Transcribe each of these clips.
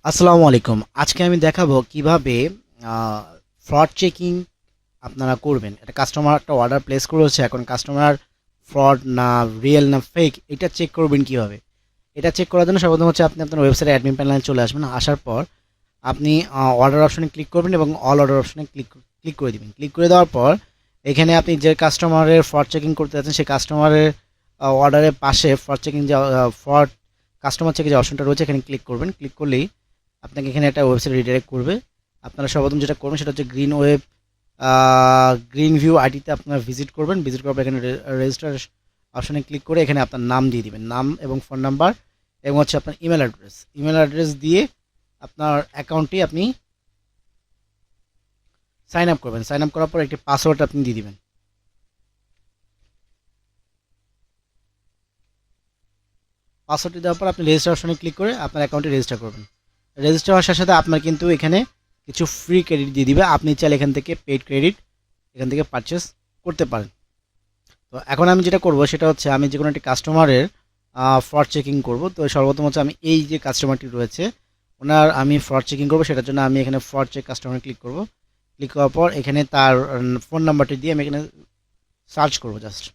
আসসালামু আলাইকুম। আজকে আমি দেখাবো কিভাবে ফ্রড চেকিং আপনারা করবেন। এটা কাস্টমার একটা অর্ডার প্লেস করেছে, এখন কাস্টমার ফ্রড না রিয়েল না ফেক এটা চেক করবেন কিভাবে। এটা চেক করার জন্য সর্বপ্রথম হচ্ছে আপনি আপনার ওয়েবসাইটে অ্যাডমিন প্যানেলে চলে আসবেন। আসার পর আপনি অর্ডার অপশনে ক্লিক করবেন এবং অল অর্ডার অপশনে ক্লিক করে দিবেন। ক্লিক করে দেওয়ার পর এখানে আপনি যে কাস্টমারের ফ্রড চেকিং করতে যাচ্ছেন সেই কাস্টমারের অর্ডারের পাশে ফ্রড চেকিং যে ফ্রড কাস্টমার চেকে যে অপশনটা রয়েছে এখানে ক্লিক করবেন। ক্লিক করলেই আপনাকে এখানে একটা ওয়েবসাইট রিডাইরেক্ট করবে। আপনারা সর্বপ্রথম যেটা করবেন সেটা হচ্ছে গ্রিন ভিউ আইডিতে আপনারা ভিজিট করবেন। ভিজিট করার পর এখানে রেজিস্টার অপশনে ক্লিক করে এখানে আপনার নাম দিয়ে দিবেন, নাম এবং ফোন নাম্বার এবং হচ্ছে আপনার ইমেল অ্যাড্রেস দিয়ে আপনার অ্যাকাউন্টটি আপনি সাইন আপ করবেন। সাইন আপ করার পর একটি পাসওয়ার্ড আপনি দিয়ে দিবেন। পাসওয়ার্ডটি দেওয়ার পর আপনি রেজিস্টার অপশনে ক্লিক করে আপনার অ্যাকাউন্টটি রেজিস্টার করবেন। রেজিস্টার হওয়ার সাথে সাথে আপনার কিন্তু এখানে কিছু ফ্রি ক্রেডিট দিয়ে দিবে। আপনি চাইলে এখান থেকে পেইড ক্রেডিট এখান থেকে পারচেস করতে পারেন। তো এখন আমি যেটা করব সেটা হচ্ছে আমি যে কোনো একটি কাস্টমারের ফ্রড চেকিং করব। তো সর্বপ্রথম হচ্ছে আমি এই যে কাস্টমারটি রয়েছে ওনার আমি ফ্রড চেকিং করব, সেটার জন্য আমি এখানে ফ্রড চেক কাস্টমার ক্লিক করব। ক্লিক করার পর এখানে তার ফোন নাম্বারটি দিয়ে আমি এখানে সার্চ করব জাস্ট।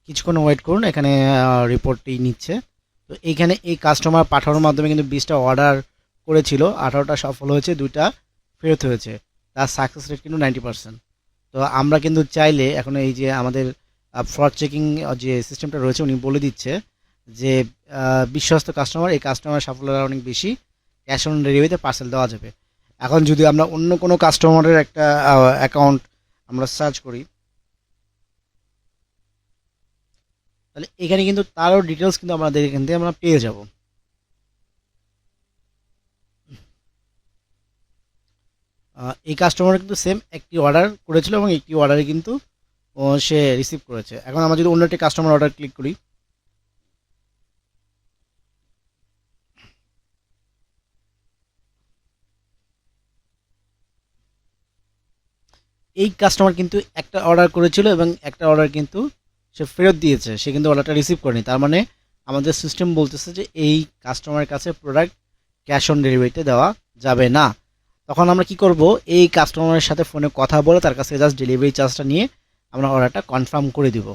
কিছুক্ষণ ওয়েট করুন, এখানে রিপোর্টটি নিচ্ছে। তো এইখানে এই কাস্টমার পাঠানোর মাধ্যমে কিন্তু 20টা অর্ডার করেছিল, 18টা সফল হয়েছে, 2টা ফেরত হয়েছে। তার সাকসেস রেট কিন্তু 90%। তো আমরা কিন্তু চাইলে এখন এই যে আমাদের ফ্রড চেকিং যে সিস্টেমটা রয়েছে উনি বলে দিচ্ছে যে বিশ্বস্ত কাস্টমার, এই কাস্টমার সাফল্যতা অনেক বেশি, ক্যাশ অন ডেলিভারিতে পার্সেল দেওয়া যাবে। এখন যদি আমরা অন্য কোনো কাস্টমারের একটা অ্যাকাউন্ট আমরা সার্চ করি, তাহলে এখানে কিন্তু তারও ডিটেলস কিন্তু আমাদের এখান থেকে আমরা পেয়ে যাব। এই কাস্টমার কিন্তু সেম একটি অর্ডার করেছিল এবং একটি অর্ডারে কিন্তু সে রিসিভ করেছে। এখন আমরা যদি অন্য একটি কাস্টমার অর্ডার ক্লিক করি, এই কাস্টমার কিন্তু একটা অর্ডার করেছিল এবং একটা অর্ডার কিন্তু সে ফেরত দিয়েছে, সে কিন্তু অর্ডারটা রিসিভ করেনি। তার মানে আমাদের সিস্টেম বলতেছে যে এই কাস্টমারের কাছে প্রোডাক্ট ক্যাশ অন ডেলিভারিতে দেওয়া যাবে না। তখন আমরা কি করব, এই কাস্টমারের সাথে ফোনে কথা বলে তার কাছে জাস্ট ডেলিভারি চার্জটা নিয়ে আমরা অর্ডারটা কনফার্ম করে দিব।